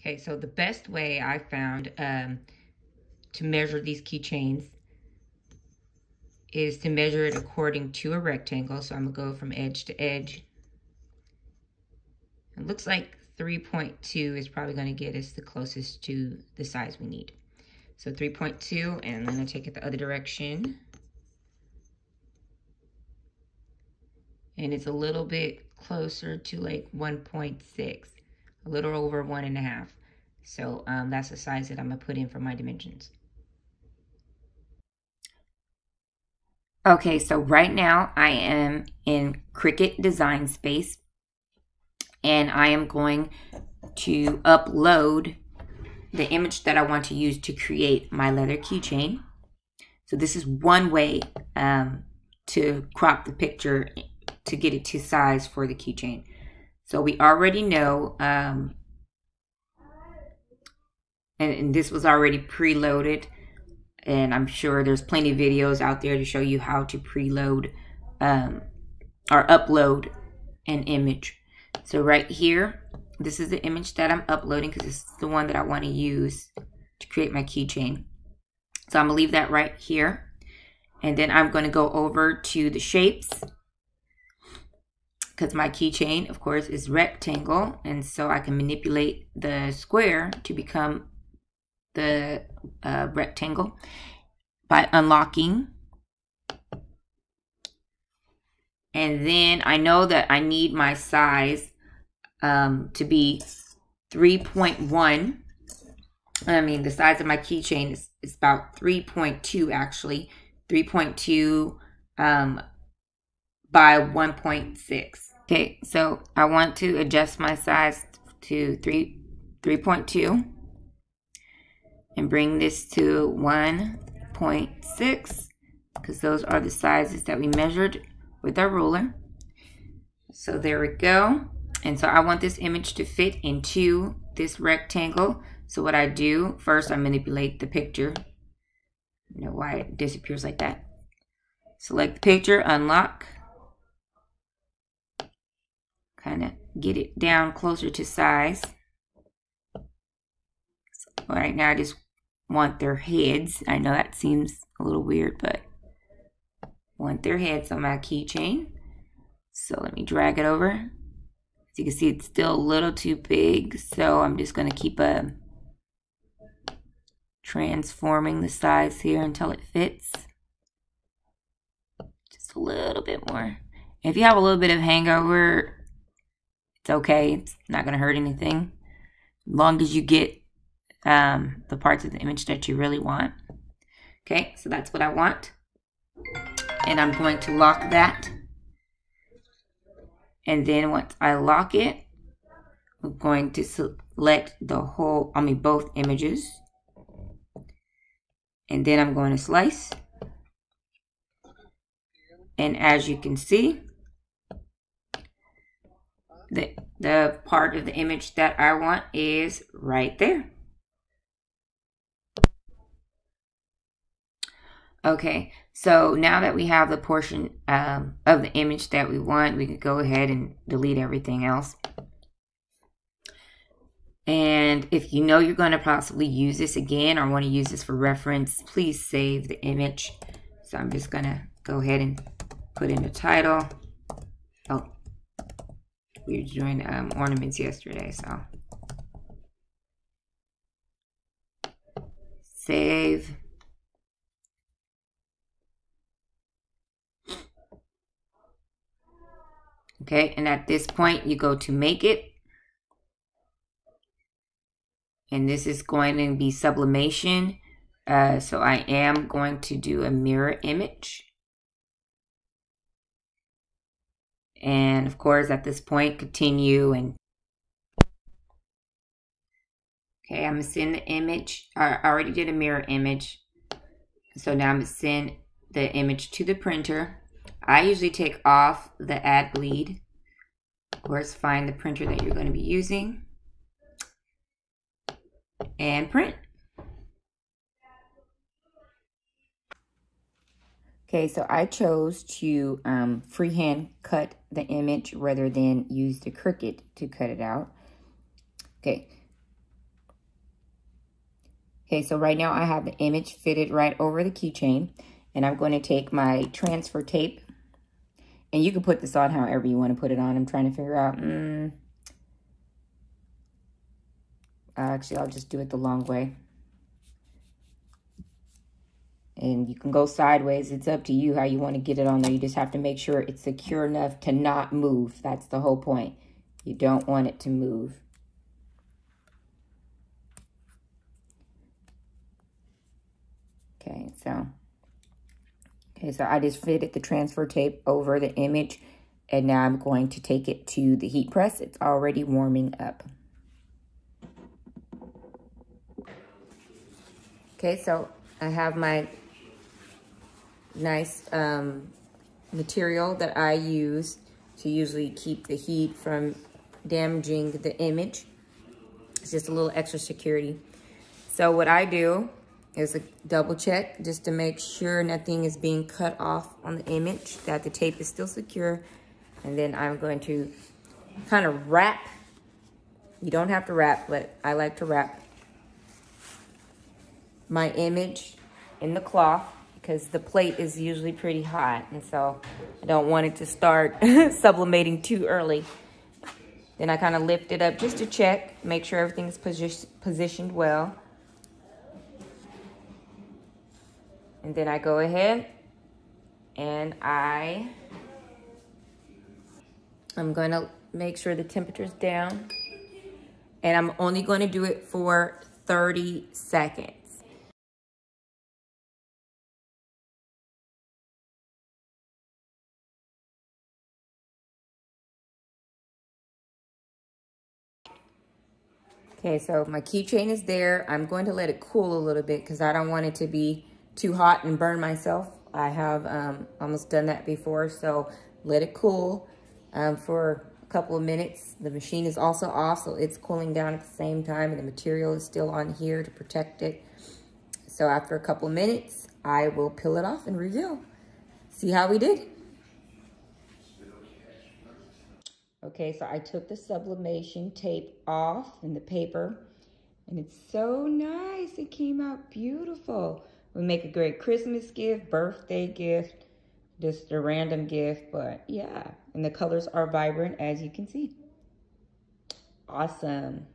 Okay, so the best way I found to measure these keychains is to measure it according to a rectangle. So I'm gonna go from edge to edge. It looks like 3.2 is probably gonna get us the closest to the size we need. So 3.2, and I'm gonna take it the other direction. And it's a little bit closer to like 1.6, a little over 1.5. So that's the size that I'm gonna put in for my dimensions. Okay, so right now I am in Cricut Design Space, and I am going to upload the image that I want to use to create my leather keychain. So this is one way to crop the picture to get it to size for the keychain. So we already know, and this was already preloaded, and I'm sure there's plenty of videos out there to show you how to preload or upload an image. So right here, this is the image that I'm uploading because this is the one that I want to use to create my keychain. So I'm gonna leave that right here. And then I'm gonna go over to the shapes because my keychain, of course, is rectangle. And so I can manipulate the square to become the rectangle by unlocking. And then I know that I need my size to be 3.1. I mean, the size of my keychain is about 3.2 actually. 3.2 by 1.6. Okay, so I want to adjust my size to 3.2 and bring this to 1.6 because those are the sizes that we measured with our ruler. So there we go. And so I want this image to fit into this rectangle. So what I do, first I manipulate the picture. You know why it disappears like that. Select the picture, unlock. Kind of get it down closer to size. So right now I just want their heads. I know that seems a little weird, but I want their heads on my keychain. So let me drag it over. As you can see, it's still a little too big, so I'm just going to keep transforming the size here until it fits. Just a little bit more. If you have a little bit of hangover, it's okay. It's not going to hurt anything. As long as you get the parts of the image that you really want. Okay, so that's what I want. And I'm going to lock that. And then once I lock it, I'm going to select the whole, both images. And then I'm going to slice. And as you can see, the part of the image that I want is right there. Okay, so now that we have the portion of the image that we want, we can go ahead and delete everything else. And if you know you're going to possibly use this again or want to use this for reference, please save the image. So I'm just going to go ahead and put in the title. Oh, we were doing ornaments yesterday, so save. Okay, and at this point, you go to make it. And this is going to be sublimation. So I am going to do a mirror image. And of course, at this point, continue. And okay, I'm going to send the image. I already did a mirror image. So now I'm going to send the image to the printer. I usually take off the add bleed. Of course, find the printer that you're going to be using. And print. Okay, so I chose to freehand cut the image rather than use the Cricut to cut it out. Okay, Okay, so right now I have the image fitted right over the keychain, and I'm going to take my transfer tape, and you can put this on however you want to put it on. I'm trying to figure out, actually I'll just do it the long way. And you can go sideways. It's up to you how you want to get it on there. You just have to make sure it's secure enough to not move. That's the whole point. You don't want it to move. Okay, so I just fitted the transfer tape over the image, and now I'm going to take it to the heat press. It's already warming up. Okay, so I have my nice material that I use to usually keep the heat from damaging the image. It's just a little extra security. So what I do is a double check just to make sure nothing is being cut off on the image, that the tape is still secure. And then I'm going to kind of wrap. You don't have to wrap, but I like to wrap my image in the cloth because the plate is usually pretty hot, and so I don't want it to start sublimating too early. Then I kind of lift it up just to check, make sure everything's positioned well. And then I go ahead and I'm going to make sure the temperature's down, and I'm only going to do it for 30 seconds. Okay, so my keychain is there. I'm going to let it cool a little bit because I don't want it to be too hot and burn myself. I have almost done that before, so let it cool for a couple of minutes. The machine is also off, so it's cooling down at the same time, and the material is still on here to protect it. So after a couple of minutes, I will peel it off and reveal. See how we did? Okay, so I took the sublimation tape off and the paper, and it's so nice. It came out beautiful. We make a great Christmas gift, birthday gift, just a random gift, but yeah. And the colors are vibrant, as you can see. Awesome.